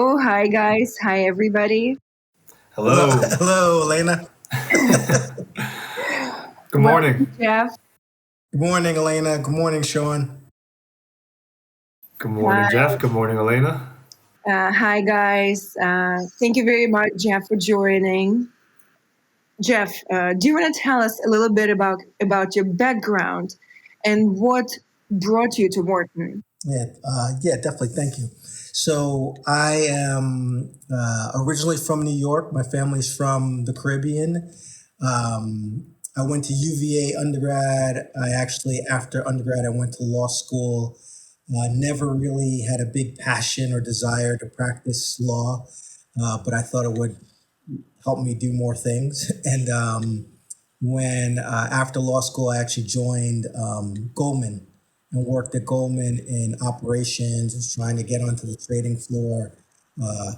Hello. Hi, guys. Hi, everybody. Hello. Hello, Elena. Good Welcome, morning. Jeff. Good morning, Elena. Good morning, Sean. Good morning, Hi. Jeff. Good morning, Elena. Hi, guys. Thank you very much, Jeff, for joining. Jeff, do you want to tell us a little bit about your background and what brought you to Wharton? Yeah, definitely. Thank you. So I am originally from New York. My family's from the Caribbean. I went to UVA undergrad. After undergrad, I went to law school. Never really had a big passion or desire to practice law, but I thought it would help me do more things. And when after law school, I actually joined Goldman and worked at Goldman in operations. Was trying to get onto the trading floor, uh,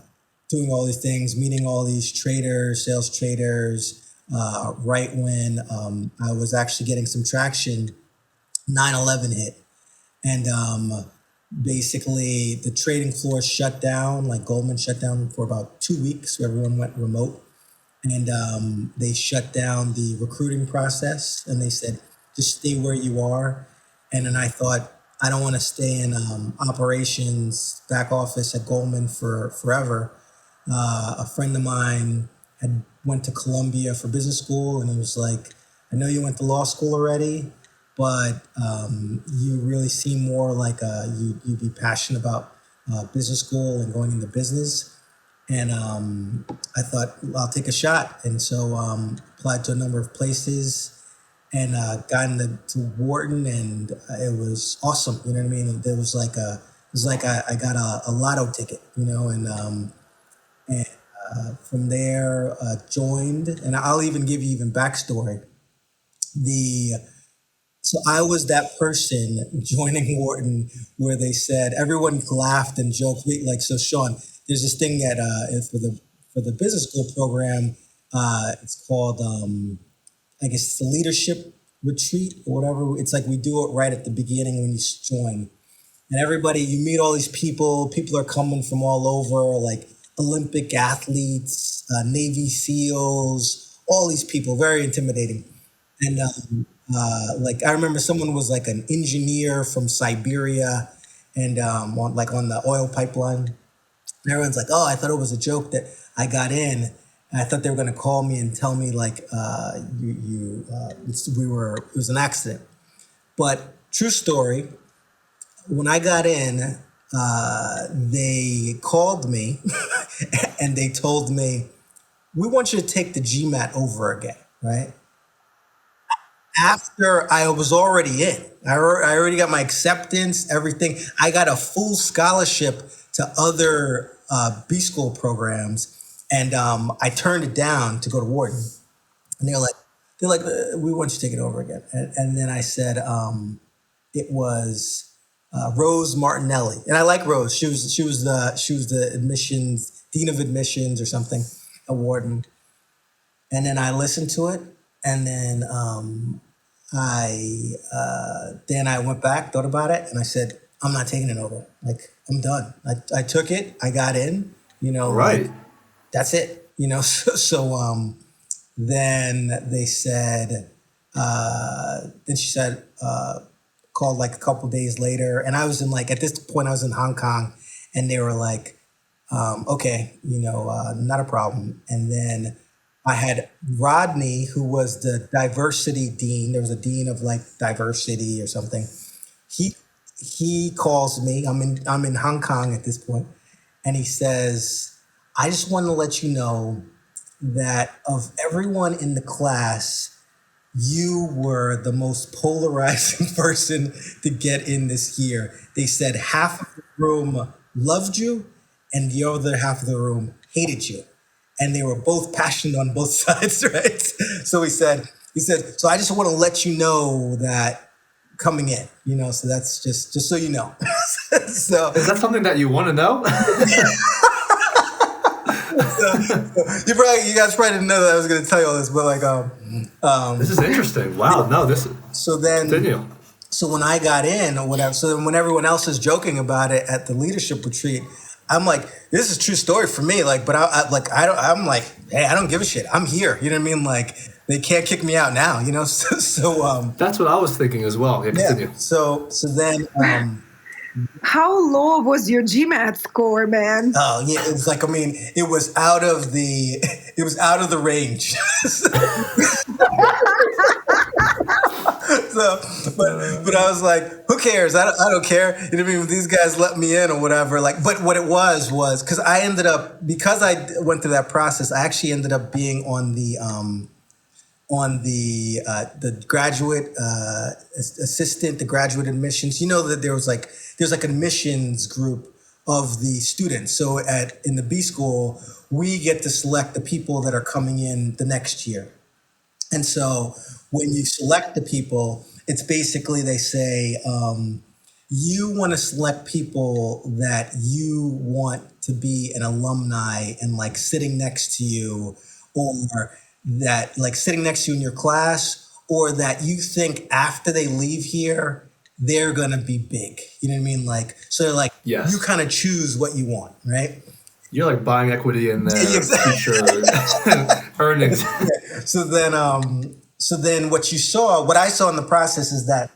doing all these things, meeting all these traders, sales traders. Right when I was actually getting some traction, 9/11 hit, and basically the trading floor shut down. Like Goldman shut down for about 2 weeks, so everyone went remote, and they shut down the recruiting process, and they said just stay where you are. And then I thought, I don't want to stay in operations back office at Goldman for forever. A friend of mine had went to Columbia for business school, and he was like, I know you went to law school already, but you really seem more like you'd be passionate about business school and going into business. And I thought, well, I'll take a shot. And so applied to a number of places and got into to Wharton, and it was awesome. You know what I mean? I got a lotto ticket, and from there joined. And I'll even give you even backstory. The So I was that person joining Wharton where they said everyone laughed and joked. So Sean, there's this thing that for the business school program, it's called I guess it's the leadership retreat or whatever. It's like we do it right at the beginning when you join, and everybody you meet all these people. People are coming from all over, like Olympic athletes, Navy SEALs, all these people, very intimidating. And like I remember someone was like an engineer from Siberia, and on the oil pipeline. And everyone's like, "Oh, I thought it was a joke that I got in. And I thought they were going to call me and tell me like it was an accident." But true story, when I got in, they called me and they told me, "We want you to take the GMAT over again, right?" After I was already in. I already got my acceptance, everything. I got a full scholarship to other B school programs, and I turned it down to go to Wharton. And they're like, we want you to take it over again. And then I said, it was Rose Martinelli, and I like Rose. She was the admissions dean of admissions or something at Wharton. And then I listened to it, and then I went back, thought about it, and I said, I'm not taking it over. Like, I'm done. I took it. I got in. Right. Like that's it. So then they said. Then she said, called like a couple days later, and I was in like at this point I was in Hong Kong, and they were like, okay, not a problem. And then I had Rodney, who was the diversity dean. There was a dean of like diversity or something. He he calls me. I'm in Hong Kong at this point, and he says, "I just want to let you know that of everyone in the class, you were the most polarizing person to get in this year." They said half of the room loved you and the other half of the room hated you. And they were both passionate on both sides, right? So so I just want to let you know that coming in, so that's just so you know. So Is that something that you want to know? you guys probably didn't know that I was going to tell you all this, but This is interesting. Wow. No, this is. so then Continue. So when I got in or whatever, so then when everyone else is joking about it at the leadership retreat, I'm like, this is a true story for me. Like, but I'm like, hey, I don't give a shit. I'm here. You know what I mean? Like, they can't kick me out now. You know. That's what I was thinking as well. Yeah, yeah. continue. So then. How low was your GMAT score, man? Oh yeah, it was like, I mean, it was out of the it was out of the range. So, but I was like, who cares? I don't care. You know what I mean? These guys let me in or whatever. Like, but what it was because I ended up, because I went through that process, I actually ended up being on the graduate assistant, the graduate admissions. You know that there's like an admissions group of the students. So in the B school, we get to select the people that are coming in the next year. And so when you select the people, it's basically, they say, you want to select people that you want to be an alumni and like sitting next to you, or that like sitting next to you in your class, or that you think after they leave here, they're going to be big. You know what I mean? Like, so like, Yes. you kind of choose what you want, right? You're like buying equity in their future earnings. So then what I saw in the process is that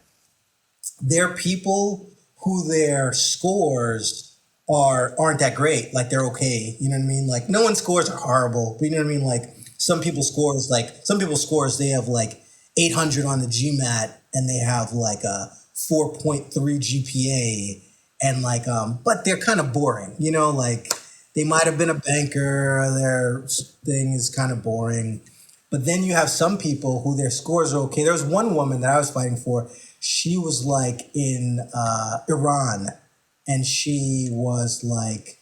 there are people who their scores aren't that great. Like, they're okay. You know what I mean? Like, no one's scores are horrible, but you know what I mean? Like, some people's scores, they have like 800 on the GMAT and they have like a 4.3 GPA, and like, but they're kind of boring, you know, like they might have been a banker, their thing is kind of boring. But then you have some people who their scores are okay. There was one woman that I was fighting for. She was like in Iran, and she was like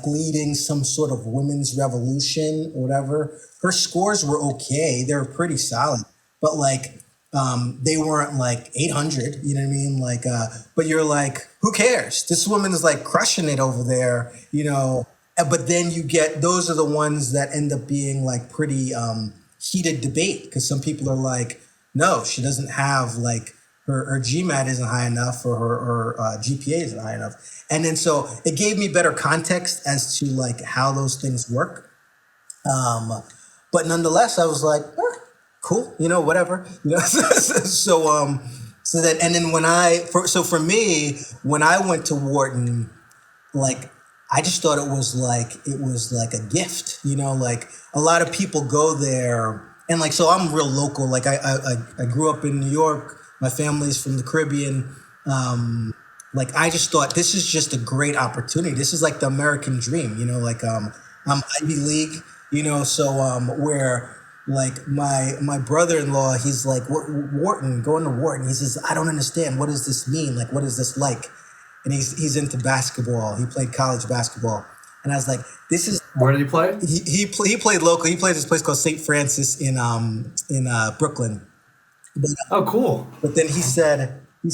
leading some sort of women's revolution or whatever. Her scores were okay. They were pretty solid, but like they weren't like 800, you know what I mean? Like, but you're like, who cares? This woman is like crushing it over there, you know? But then you get, those are the ones that end up being like pretty heated debate, because some people are like, no, she doesn't have like, her GMAT isn't high enough, or her GPA isn't high enough. And then so it gave me better context as to like how those things work. But nonetheless, I was like, cool, you know, whatever. You know? So then, and then for me, when I went to Wharton, like, I just thought it was like a gift, you know, like a lot of people go there, and like, so I'm real local. Like I grew up in New York. My family's from the Caribbean. Like, I just thought this is just a great opportunity. This is like the American dream, you know, like, I'm Ivy League, you know, so, where like my brother-in-law, he's like, Wharton, going to Wharton. He says, I don't understand. What does this mean? Like, what is this like? And he's into basketball. He played college basketball. And I was like, this is... Where did he play? He played local. He played this place called St. Francis in Brooklyn. But, oh, cool. But then he said, I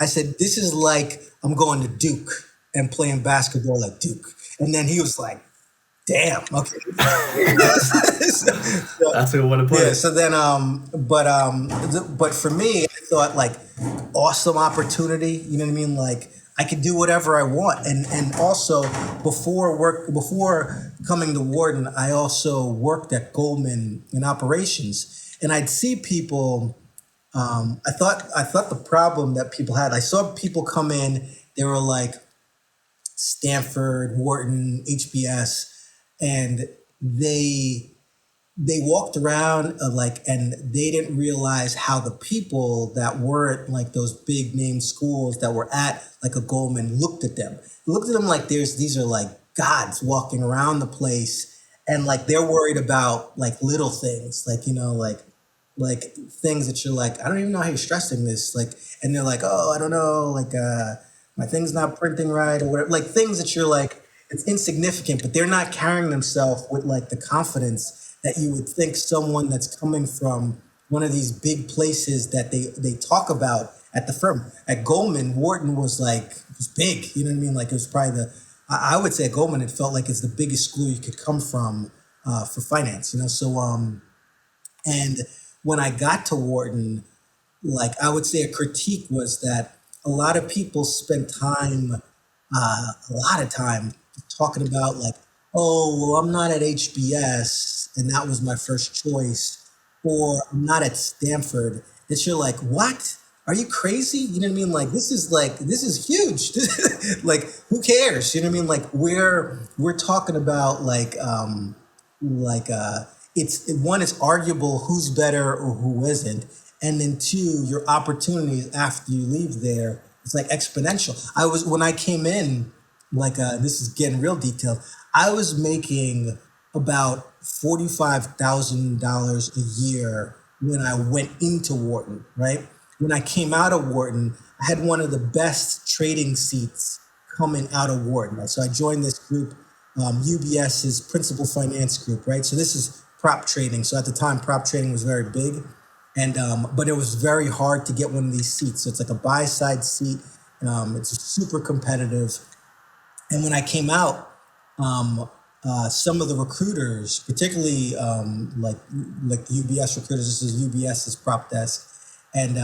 said, this is like I'm going to Duke and playing basketball at Duke. And then he was like, damn, okay. That's a good way to put it. So then, but for me, I thought like, awesome opportunity. You know what I mean? Like, I could do whatever I want. And also before coming to Wharton, I also worked at Goldman in operations. And I'd see people, I thought the problem that people had, I saw people come in, they were like Stanford, Wharton, HBS, and they walked around and they didn't realize how the people that weren't like those big name schools that were at like a Goldman looked at them. Looked at them like these are like gods walking around the place, and like they're worried about like little things, like, you know, like things that you're like, I don't even know how you're stressing this, like, and they're like, oh, I don't know, like my thing's not printing right or whatever, like things that you're like, it's insignificant, but they're not carrying themselves with like the confidence that you would think someone that's coming from one of these big places that they talk about at the firm. At Goldman, Wharton was big, you know what I mean? Like, it was probably I would say at Goldman, it felt like it's the biggest school you could come from for finance, you know? So, and when I got to Wharton, like, I would say a critique was that a lot of people spend time a lot of time talking about like, oh, well, I'm not at HBS and that was my first choice, or I'm not at Stanford. That you're like, what? Are you crazy? You know what I mean? This is huge. Like, who cares? You know what I mean? Like, we're talking about like it's one, it's arguable who's better or who isn't, and then two, your opportunities after you leave there, it's like exponential. I was when I came in, this is getting real detailed. I was making about $45,000 a year when I went into Wharton, right? When I came out of Wharton, I had one of the best trading seats coming out of Wharton. Right? So I joined this group, UBS's Principal Finance Group, right? So this is prop trading. So at the time, prop trading was very big, and but it was very hard to get one of these seats. So it's like a buy side seat. It's super competitive. And when I came out, some of the recruiters, particularly like UBS recruiters, this is UBS's prop desk, and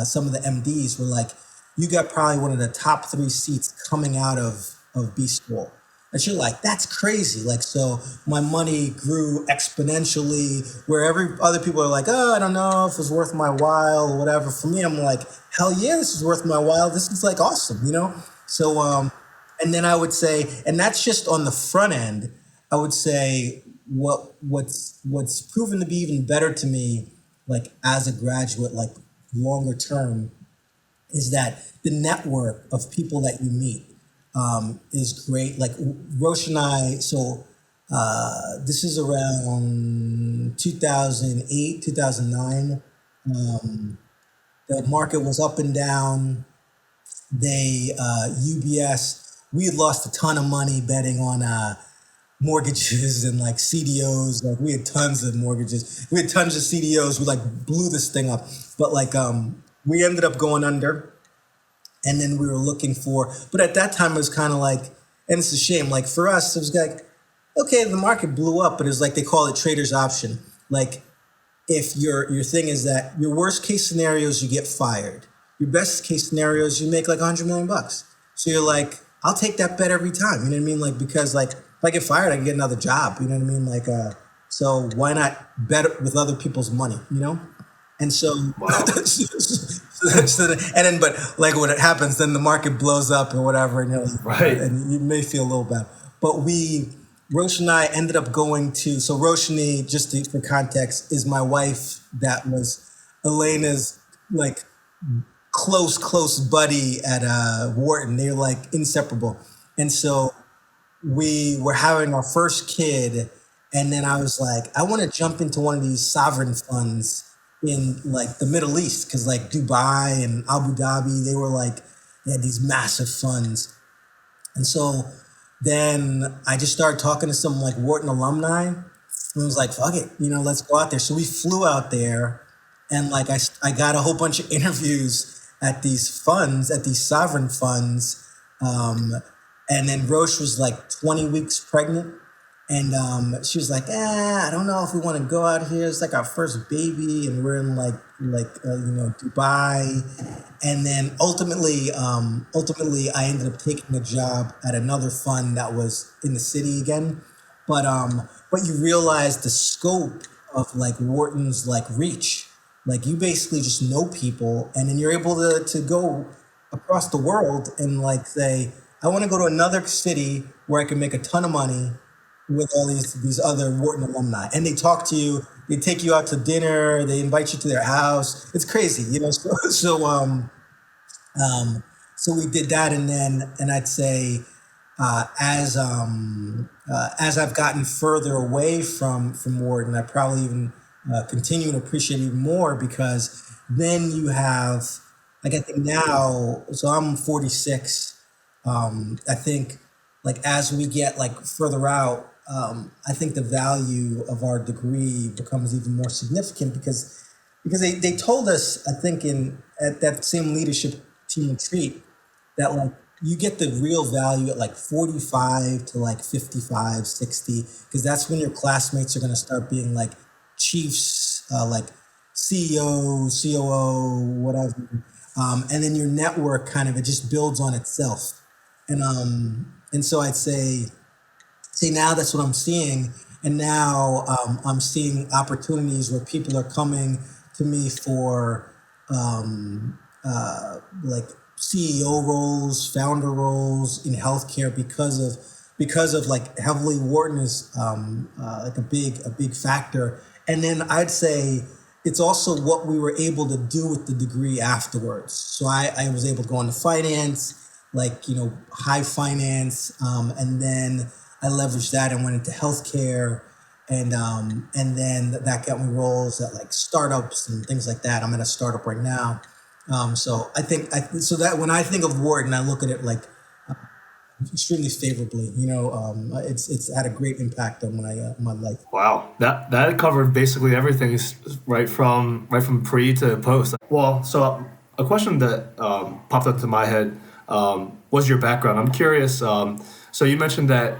some of the MDs were like, "You got probably one of the top 3 seats coming out of B school." And you're like, "That's crazy!" Like, so my money grew exponentially. Where every other people are like, "Oh, I don't know if it's worth my while or whatever." For me, I'm like, "Hell yeah, this is worth my while. This is like awesome," you know. So and then I would say, and that's just on the front end. I would say what's proven to be even better to me, like as a graduate, like longer term, is that the network of people that you meet is great. Like Roche and I, so this is around 2008, 2009. The market was up and down. UBS, we had lost a ton of money betting on mortgages and like CDOs. Like we had tons of mortgages. We had tons of CDOs. We like blew this thing up. But we ended up going under. And then we were looking but at that time it was kind of like, and it's a shame, like for us, it was like, okay, the market blew up, but it's like they call it trader's option. Like if your thing is that your worst case scenarios, you get fired. Your best case scenarios, you make like $100 million. So you're like, I'll take that bet every time. You know what I mean? Like, because like if I get fired, I can get another job. You know what I mean? So why not bet with other people's money, you know? And so, Wow. and then, but like when it happens, then the market blows up or whatever, and you're like, Right. and you may feel a little bad. But Roche and I ended up going to, so Roshni, for context, is my wife that was Elena's like close buddy at Wharton. They're like inseparable. And so we were having our first kid, and then I was like, I want to jump into one of these sovereign funds in like the Middle East, because like Dubai and Abu Dhabi, they had these massive funds. And so then I just started talking to some like Wharton alumni, and was like, fuck it, let's go out there. So we flew out there, and like I got a whole bunch of interviews at these funds, at these sovereign funds. And then Roche was like 20 weeks pregnant. And she was like, I don't know if we want to go out here. It's like our first baby, and we're in Dubai. And then ultimately, I ended up taking a job at another fund that was in the city again. But you realize the scope of like Wharton's like reach. Like you basically just know people, and then you're able to go across the world and like say, I want to go to another city where I can make a ton of money with all these other Wharton alumni, and they talk to you. They take you out to dinner. They invite you to their house. It's crazy, So we did that, and I'd say as I've gotten further away from Wharton, I probably even continue to appreciate even more, because then you have, like, I think now, so I'm 46. I think like as we get like further out, I think the value of our degree becomes even more significant, because they told us, I think at that same leadership team retreat, that like you get the real value at like 45 to like 55, 60, because that's when your classmates are going to start being like chiefs, like CEO, COO, whatever. And then your network it just builds on itself. And so I'd say now that's what I'm seeing. And now I'm seeing opportunities where people are coming to me for like CEO roles, founder roles in healthcare because of like heavily Wharton is like a big factor. And then I'd say it's also what we were able to do with the degree afterwards. So I was able to go into finance, like, high finance, and then I leveraged that and went into healthcare, and then that got me roles at like startups and things like that. I'm in a startup right now, so so that when I think of Wharton, I look at it like extremely favorably. It's had a great impact on my life. Wow, that covered basically everything, right from pre to post. Well, so a question that popped up to my head was your background. I'm curious. So you mentioned that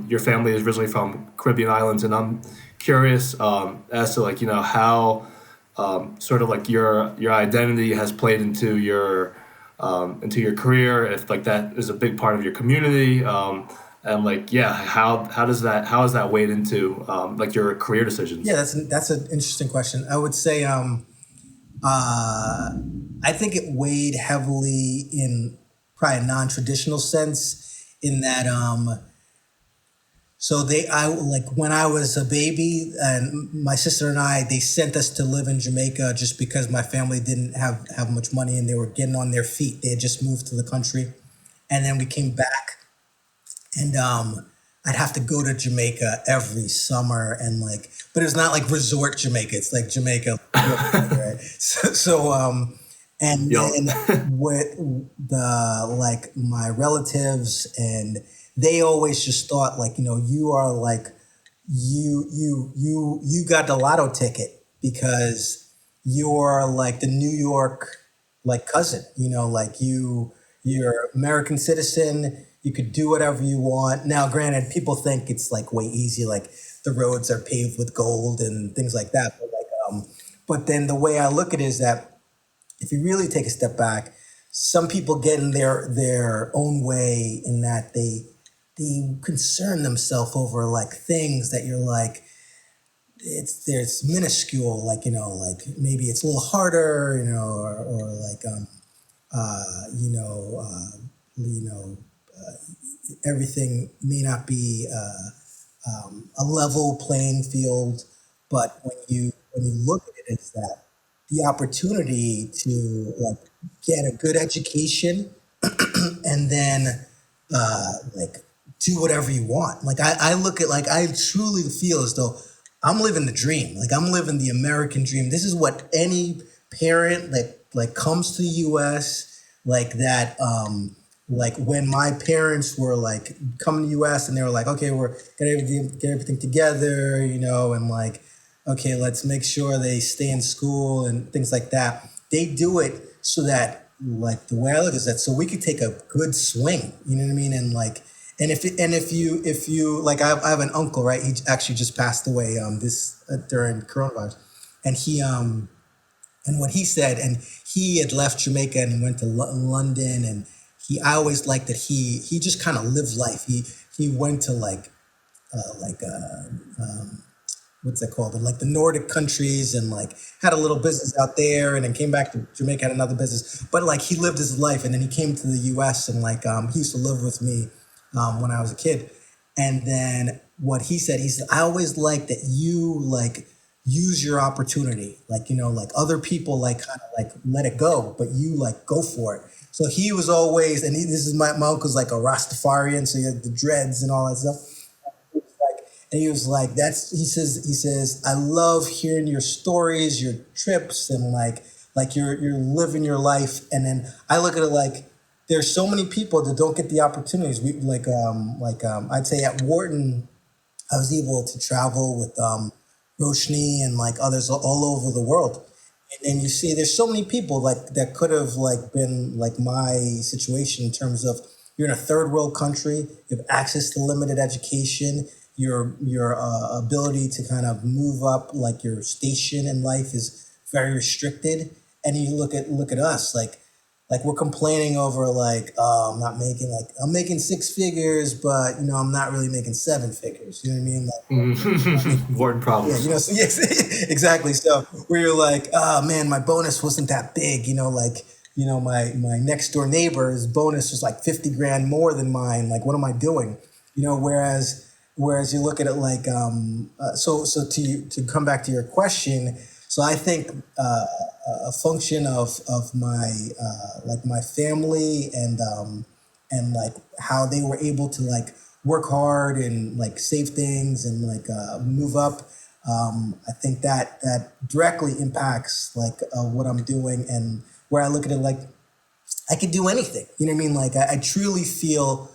your family is originally from Caribbean islands, and I'm curious as to how sort of like your identity has played into your career, if like that is a big part of your community, and like yeah, how has that weighed into like your career decisions? Yeah, that's an interesting question. I would say I think it weighed heavily in probably a non-traditional sense, in that so I like when I was a baby, and my sister and I, they sent us to live in Jamaica just because my family didn't have much money and they were getting on their feet. They had just moved to the country, and then we came back, and I'd have to go to Jamaica every summer, and like, but it's not like resort Jamaica. It's like Jamaica, right? And Yep. then with the like my relatives, and they always just thought like, you are like, you got the lotto ticket because you're like the New York like cousin, like you're American citizen, you could do whatever you want. Now, granted, people think it's like way easy, like the roads are paved with gold and things like that. But then the way I look at it is that if you really take a step back, some people get in their own way, in that they concern themselves over like things that you're like, there's minuscule, like, like maybe it's a little harder, or like uh you know uh you know everything may not be a level playing field. But when you look at it, it's that the opportunity to like get a good education, and then like do whatever you want. Like I look at, like, I truly feel as though I'm living the dream. Like I'm living the American dream. This is what any parent that like comes to the US, like that like when my parents were like coming to the US, and they were like, okay, we're gonna get everything together, and like, okay, let's make sure they stay in school and things like that. They do it so that, like, the way I look is that so we could take a good swing. You know what I mean? And like, and if you like, I have an uncle, right? He actually just passed away this during coronavirus, and and what he said, and he had left Jamaica and he went to London, and I always liked that he just kind of lived life. He went to like what's that called? Like the Nordic countries, and like had a little business out there, and then came back to Jamaica, had another business. But like he lived his life, and then he came to the US, and like he used to live with me when I was a kid. And then what he said, I always like that you like use your opportunity. Like, like other people like kind of like let it go, but you like go for it. So he was always, and this is my uncle's like a Rastafarian, so he had the dreads and all that stuff. And he was like, he says, I love hearing your stories, your trips, and like you're living your life. And then I look at it like, there's so many people that don't get the opportunities. We I'd say at Wharton, I was able to travel with Roshni and like others all over the world. And then you see there's so many people like that could have like been like my situation, in terms of you're in a third world country, you have access to limited education, your ability to kind of move up, like your station in life is very restricted. And you look at us, like like we're complaining over like, oh, I'm making six figures, but I'm not really making seven figures. You know what I mean? Like, Wharton yeah, problems. so yes, exactly. So where you're like, oh man, my bonus wasn't that big, like, my next door neighbor's bonus was like 50 grand more than mine. Like, what am I doing? Whereas you look at it like, so to come back to your question, so I think a function of my like my family and like how they were able to like work hard and like save things and like move up. I think that directly impacts like what I'm doing and where I look at it like I could do anything. You know what I mean? Like I truly feel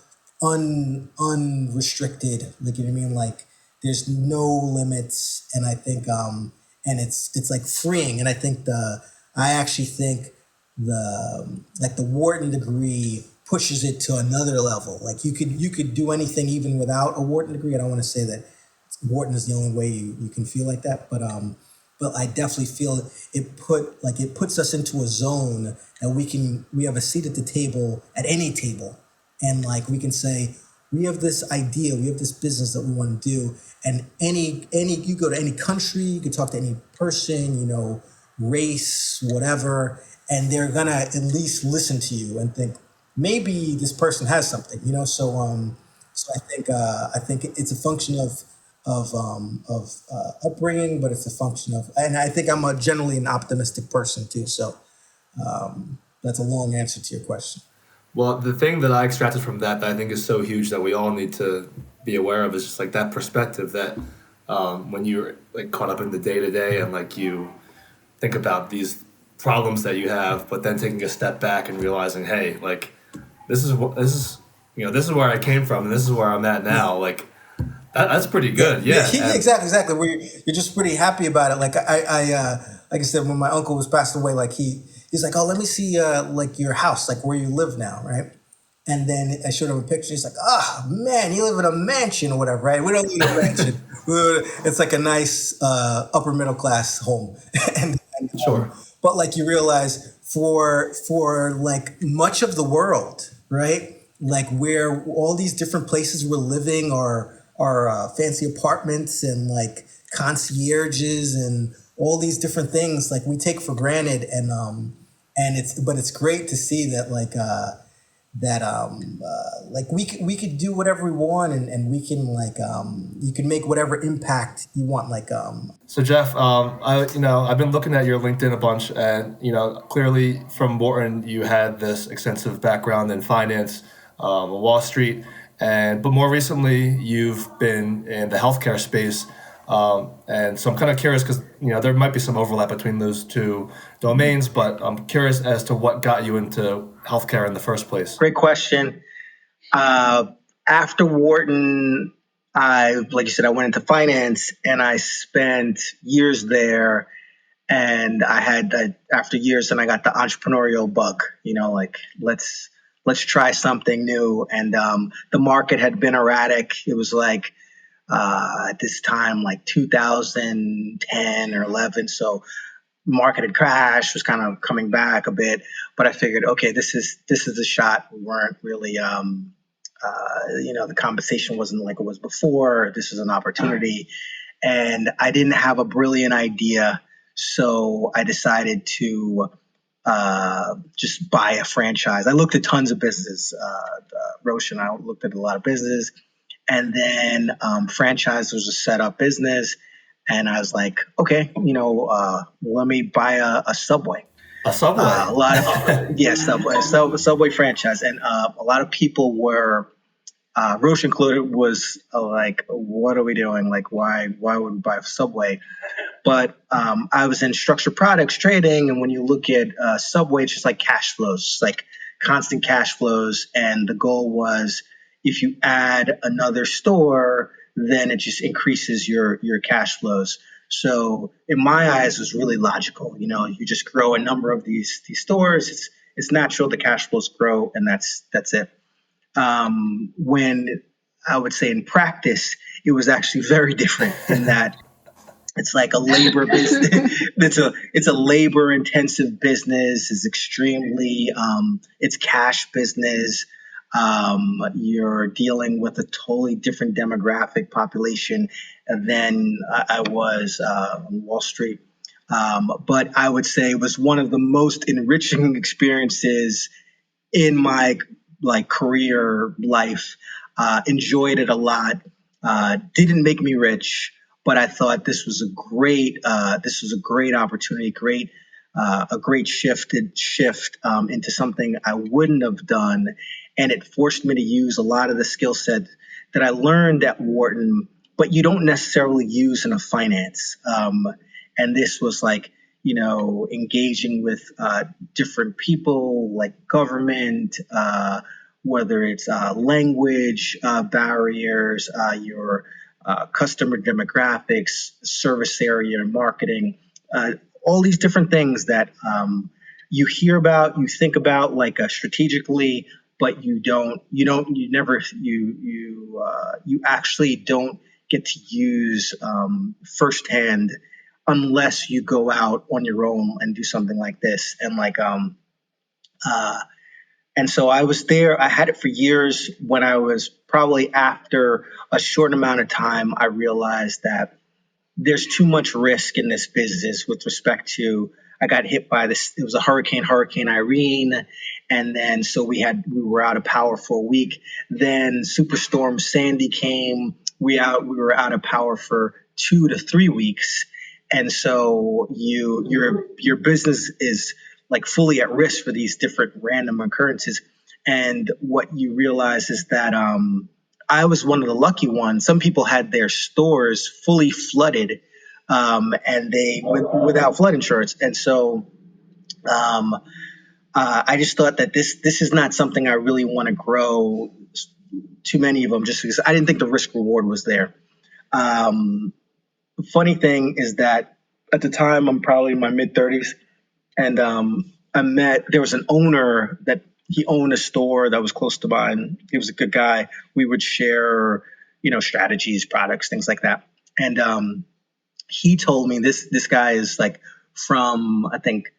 unrestricted. Like, you know what I mean? Like there's no limits, and I think and it's like freeing. And I actually think the Wharton degree pushes it to another level. Like you could do anything even without a Wharton degree. I don't want to say that Wharton is the only way you can feel like that, but I definitely feel it puts us into a zone that we have a seat at the table at any table, and like we can say we have this idea, we have this business that we want to do, and any you go to any country, you can talk to any person, race, whatever, and they're gonna at least listen to you and think maybe this person has something, so I think it's a function of upbringing, but it's a function of, and I think I'm generally an optimistic person too. So that's a long answer to your question. Well, the thing that I extracted from that I think is so huge that we all need to be aware of is just like that perspective that when you're like caught up in the day to day and like you think about these problems that you have, but then taking a step back and realizing, hey, like this is where I came from and this is where I'm at now. Like that's pretty good. Yeah. Exactly. Where you're just pretty happy about it. Like like I said, when my uncle was passed away, like he's like, oh, let me see like your house, like where you live now, right? And then I showed him a picture. He's like, oh man, you live in a mansion or whatever, right? We don't live in a mansion. It's like a nice upper middle class home, and Sure. but like you realize for like much of the world, right? Like where all these different places we're living are fancy apartments and like concierges and all these different things like we take for granted, and it's great to see that like we could do whatever we want, and we can like you can make whatever impact you want, like So Jeff, I've been looking at your LinkedIn a bunch, and clearly from Wharton you had this extensive background in finance, Wall Street, but more recently you've been in the healthcare space, and so I'm kind of curious because there might be some overlap between those two domains, but I'm curious as to what got you into healthcare in the first place. Great question. Uh, After Wharton, like you said, I went into finance and I spent years there. And I had, after years, and I got the entrepreneurial bug, like let's try something new. And the market had been erratic. It was like at this time, like 2010 or 11. So market had crashed, was kind of coming back a bit. But I figured, okay, this is a shot. We weren't really the compensation wasn't like it was before. This is an opportunity. And I didn't have a brilliant idea. So I decided to just buy a franchise. I looked at tons of businesses, Roche, and I looked at a lot of businesses. And then franchise was a set up business. And I was like, okay, let me buy a Subway. A Subway. A lot of Subway, Subway franchise, and a lot of people were, Roche included, was like, "What are we doing? Like, why would we buy a Subway?" But I was in structured products trading, and when you look at Subway, it's just like cash flows, like constant cash flows, and the goal was if you add another store, then it just increases your cash flows. So in my eyes, it was really logical. You just grow a number of these stores. It's natural. The cash flows grow, and that's it. When I would say in practice, it was actually very different in that It's like a labor business. It's a labor intensive business. It's extremely it's cash business. You're dealing with a totally different demographic population than I was on Wall Street. But I would say it was one of the most enriching experiences in my like career life. Enjoyed it a lot. Didn't make me rich, but I thought this was a great opportunity, a great shift into something I wouldn't have done, and it forced me to use a lot of the skill set that I learned at Wharton, but you don't necessarily use in a finance. And this was like engaging with different people, like government, whether it's language barriers, your customer demographics, service area, marketing, all these different things that you hear about, you think about like strategically, but you actually don't get to use firsthand unless you go out on your own and do something like this. Uh, and so I was there. I had it for years. When I was probably after a short amount of time, I realized that there's too much risk in this business with respect to I got hit by this. It was a Hurricane Irene, and then so we were out of power for a week. Then Superstorm Sandy came. We were out of power for 2 to 3 weeks, and so your business is like fully at risk for these different random occurrences. And what you realize is that I was one of the lucky ones. Some people had their stores fully flooded, and without flood insurance. And so I just thought that this is not something I really want to grow. Too many of them, just because I didn't think the risk reward was there. The funny thing is that at the time I'm probably in my mid 30s, and there was an owner that he owned a store that was close to mine. He was a good guy. We would share, strategies, products, things like that. And he told me this guy is like from, I think,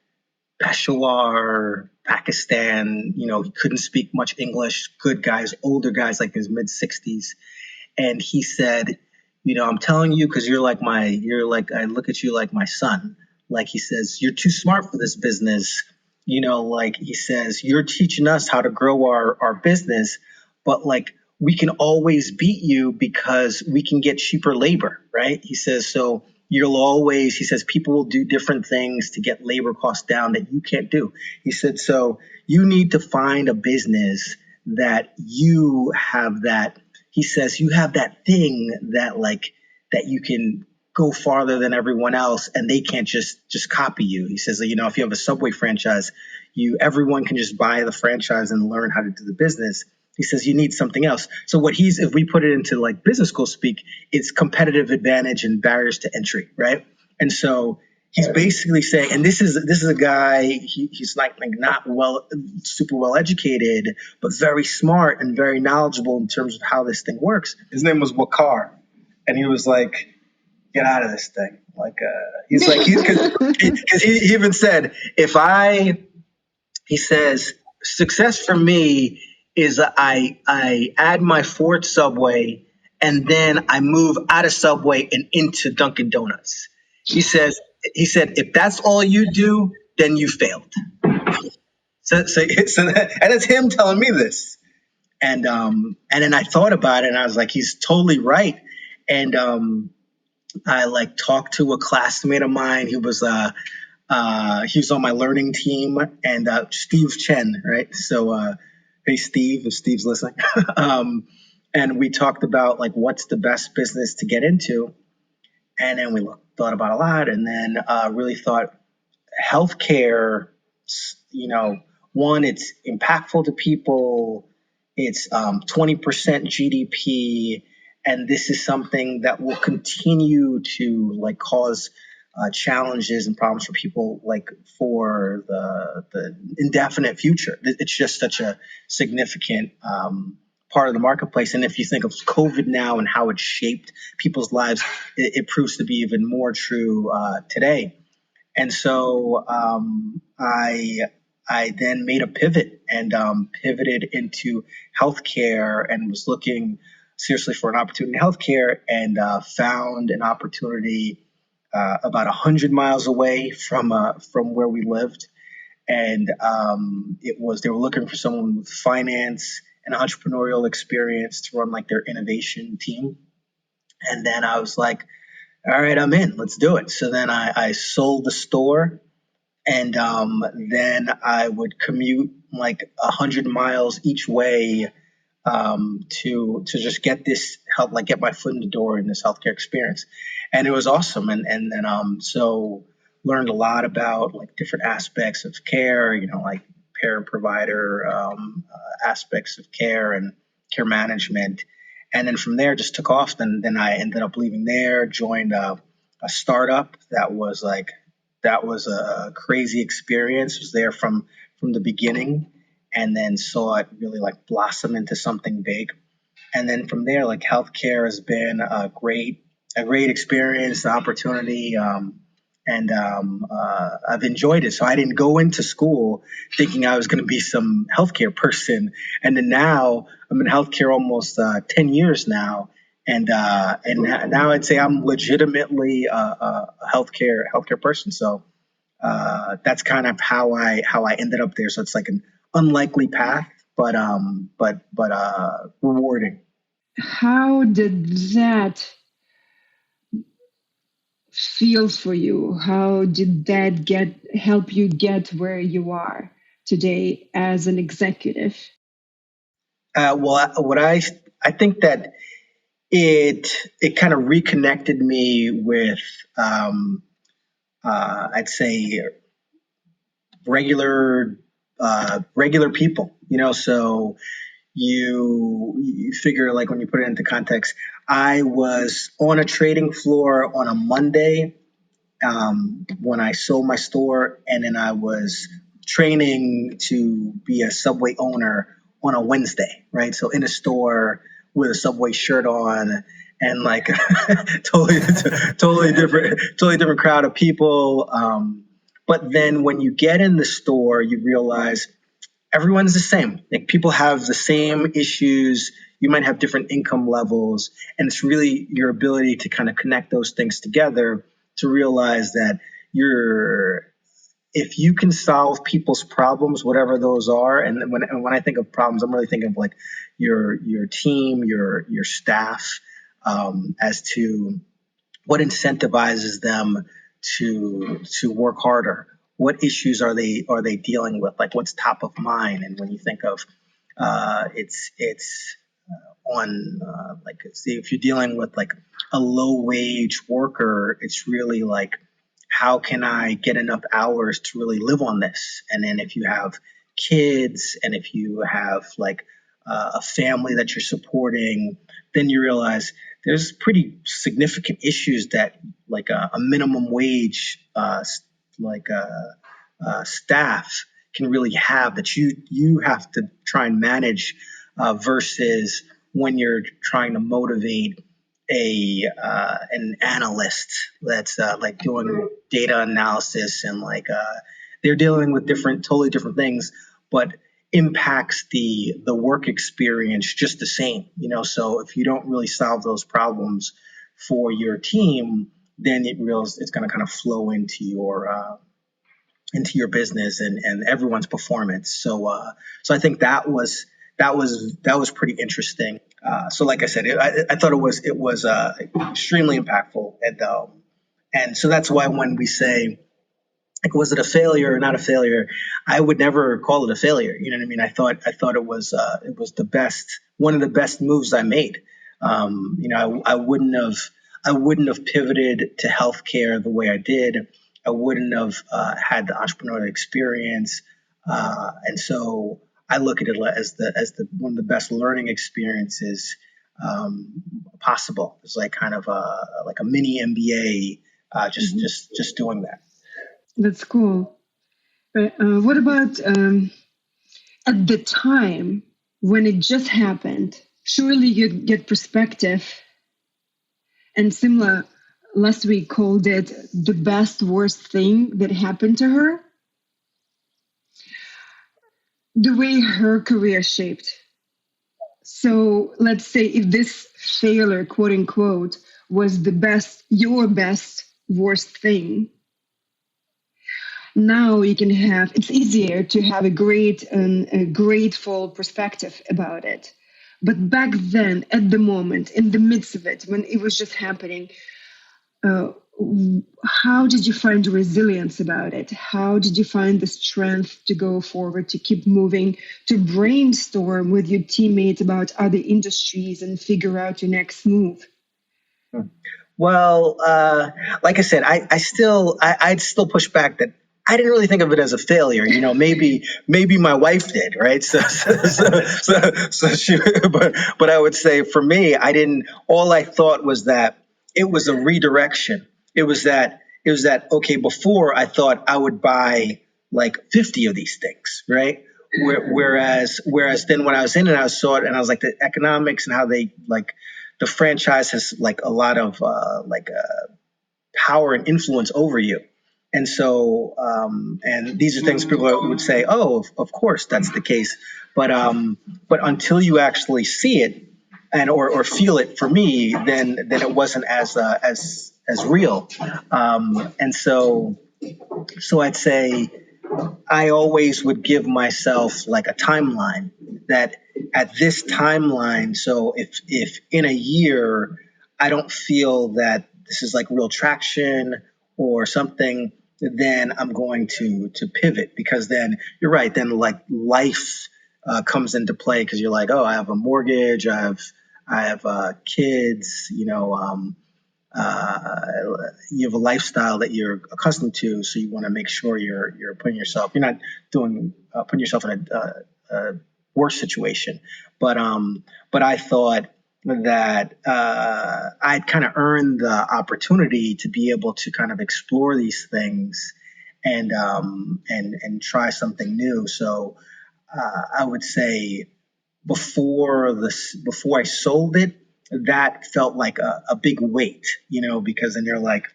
Peshawar, Pakistan. He couldn't speak much English. Good guys, older guys, like his mid 60s. And he said, I'm telling you because I look at you like my son. Like he says, you're too smart for this business. Like he says, you're teaching us how to grow our business, but like we can always beat you because we can get cheaper labor, right? He says, so he says, people will do different things to get labor costs down that you can't do. He said, so you need to find a business that you have that. He says, you have that thing that you can go farther than everyone else and they can't just copy you. He says, if you have a Subway franchise, everyone can just buy the franchise and learn how to do the business. He says you need something else. So if we put it into like business school speak, it's competitive advantage and barriers to entry, right? And so he's basically saying, and this is a guy, he's like not super well educated, but very smart and very knowledgeable in terms of how this thing works. His name was Wakar, and he was like, get out of this thing. Because he even said, he says, success for me is I add my fourth Subway and then I move out of Subway and into Dunkin' Donuts. He said, if that's all you do, then you failed. And it's him telling me this. And then I thought about it and I was like, he's totally right. And I like talked to a classmate of mine who was he was on my learning team, and Steve Chen, right? So hey Steve, if Steve's listening. And we talked about like what's the best business to get into. And then we thought about a lot, and then really thought healthcare, one, it's impactful to people. It's 20% GDP. And this is something that will continue to like cause challenges and problems for people like for the indefinite future. It's just such a significant part of the marketplace. And if you think of COVID now and how it shaped people's lives, it proves to be even more true today. And so I then made a pivot and pivoted into healthcare and was looking seriously for an opportunity in healthcare and found an opportunity about 100 miles away from where we lived. And they were looking for someone with finance and entrepreneurial experience to run like their innovation team. And then I was like, all right, I'm in. Let's do it. So then I sold the store, and then I would commute like 100 miles each way to just get this help, like get my foot in the door in this healthcare experience, and it was awesome. And then so learned a lot about like different aspects of care, like payer provider aspects of care and care management. And then from there, just took off. Then I ended up leaving there, joined a startup that was a crazy experience. Was there from the beginning, and then saw it really like blossom into something big. And then from there, like healthcare has been a great experience, opportunity, and I've enjoyed it. So I didn't go into school thinking I was going to be some healthcare person, and then now I'm in healthcare almost 10 years now. And now I'd say I'm legitimately a healthcare person. So that's kind of how I ended up there. So it's like an unlikely path, but rewarding. How did that feel for you? How did that help you get where you are today as an executive? What I think that it kind of reconnected me with I'd say regular regular people. So you figure, like, when you put it into context, I was on a trading floor on a Monday when I sold my store, and then I was training to be a Subway owner on a Wednesday, right? So in a store with a Subway shirt on, and like totally different crowd of people. But then when you get in the store, you realize everyone's the same. Like, people have the same issues. You might have different income levels, and it's really your ability to kind of connect those things together to realize that you're if you can solve people's problems, whatever those are. And when I think of problems, I'm really thinking of like your team, your staff, as to what incentivizes them to work harder. What issues are they dealing with? Like, what's top of mind? And when you think of it's on like, see, if you're dealing with like a low wage worker, it's really like, how can I get enough hours to really live on this? And then if you have kids, and if you have like a family that you're supporting, then you realize there's pretty significant issues that like a minimum wage staff can really have, that you have to try and manage, versus when you're trying to motivate an analyst that's like doing data analysis, and like they're dealing with totally different things, but impacts the work experience just the same. So if you don't really solve those problems for your team, then it's going to kind of flow into your business and everyone's performance. So I think that was pretty interesting. So like I said, I thought it was extremely impactful, and so that's why when we say, like, was it a failure or not a failure, I would never call it a failure. You know what I mean? I thought it was one of the best moves I made. I wouldn't have pivoted to healthcare the way I did. I wouldn't have had the entrepreneurial experience, and so I look at it as the one of the best learning experiences possible. It's like kind of like a mini MBA, just doing that. That's cool. But what about at the time? when it just happened, surely you'd get perspective. And Simla last week called it the best worst thing that happened to her. The way her career shaped. So let's say if this failure, quote unquote, was the best, your best worst thing, now you can have, it's easier to have a great and a grateful perspective about it. But back then, at the moment, in the midst of it, when it was just happening, uh, how did you find the resilience about it? How did you find the strength to go forward, to keep moving, to brainstorm with your teammates about other industries and figure out your next move? Well, like I said, I'd still push back that I didn't really think of it as a failure. Maybe my wife did, right? So she, but I would say for me, I didn't. All I thought was that it was a redirection. It was that okay. Before I thought I would buy like 50 of these things, right? Whereas then when I was in it, I saw it and I was like the economics and how they like the franchise has like a lot of power and influence over you. And so, and these are things people would say, "Oh, of course that's the case," but until you actually see it and or feel it, for me, then it wasn't as real. And so I'd say I always would give myself like a timeline that at this timeline, so if in a year I don't feel that this is like real traction or something, then I'm going to pivot, because then you're right, then like life comes into play, because you're like, oh, I have a mortgage, I have kids, you have a lifestyle that you're accustomed to, so you want to make sure you're you're not doing putting yourself in a worse situation. But I thought that I'd kind of earned the opportunity to be able to kind of explore these things and try something new. So I would say before I sold it, that felt like a big weight, because then you're like,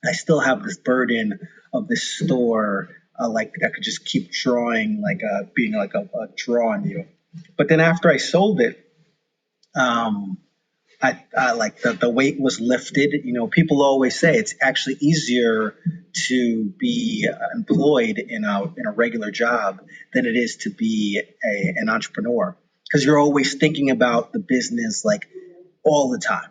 I still have this burden of this store, like that could just keep drawing, like being like a draw on you. But then after I sold it, um, I like the weight was lifted. People always say it's actually easier to be employed in a regular job than it is to be an entrepreneur, because you're always thinking about the business like all the time.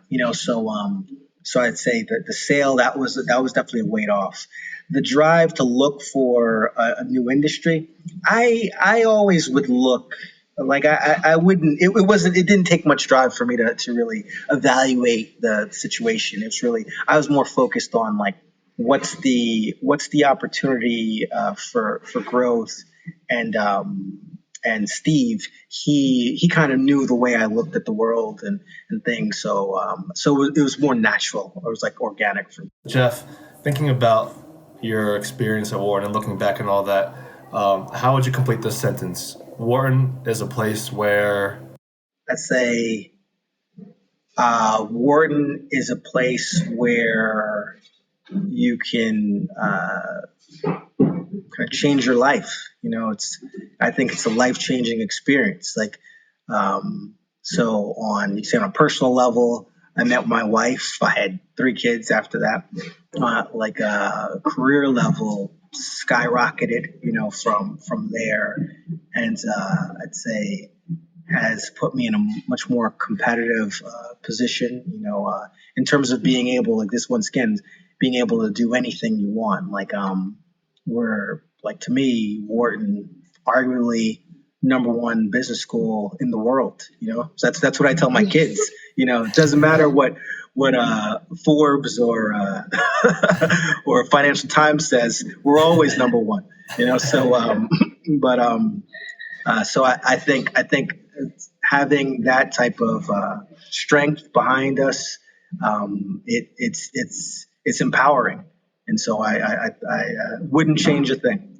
So I'd say that the sale, that was definitely a weight off. The drive to look for a new industry, I always would look, like I wouldn't, it didn't take much drive for me to really evaluate the situation. It's really, I was more focused on like what's the opportunity for growth. And Steve, he kind of knew the way I looked at the world and things. So it was more natural. It was like organic for me. Jeff, thinking about your experience at Wharton and looking back and all that, how would you complete this sentence? Wharton is a place where. Let's say Wharton is a place where you can kind of change your life. I think it's a life changing experience. Like, so you say on a personal level, I met my wife. I had 3 kids after that. Like career level skyrocketed, from there, and I'd say has put me in a much more competitive position, in terms of being able, like this once again, being able to do anything you want. Like, we're like, to me, Wharton, arguably #1 business school in the world. So that's what I tell my kids. It doesn't matter what Forbes or or Financial Times says. We're always #1. So I think having that type of strength behind us, it's empowering, and so I wouldn't change a thing.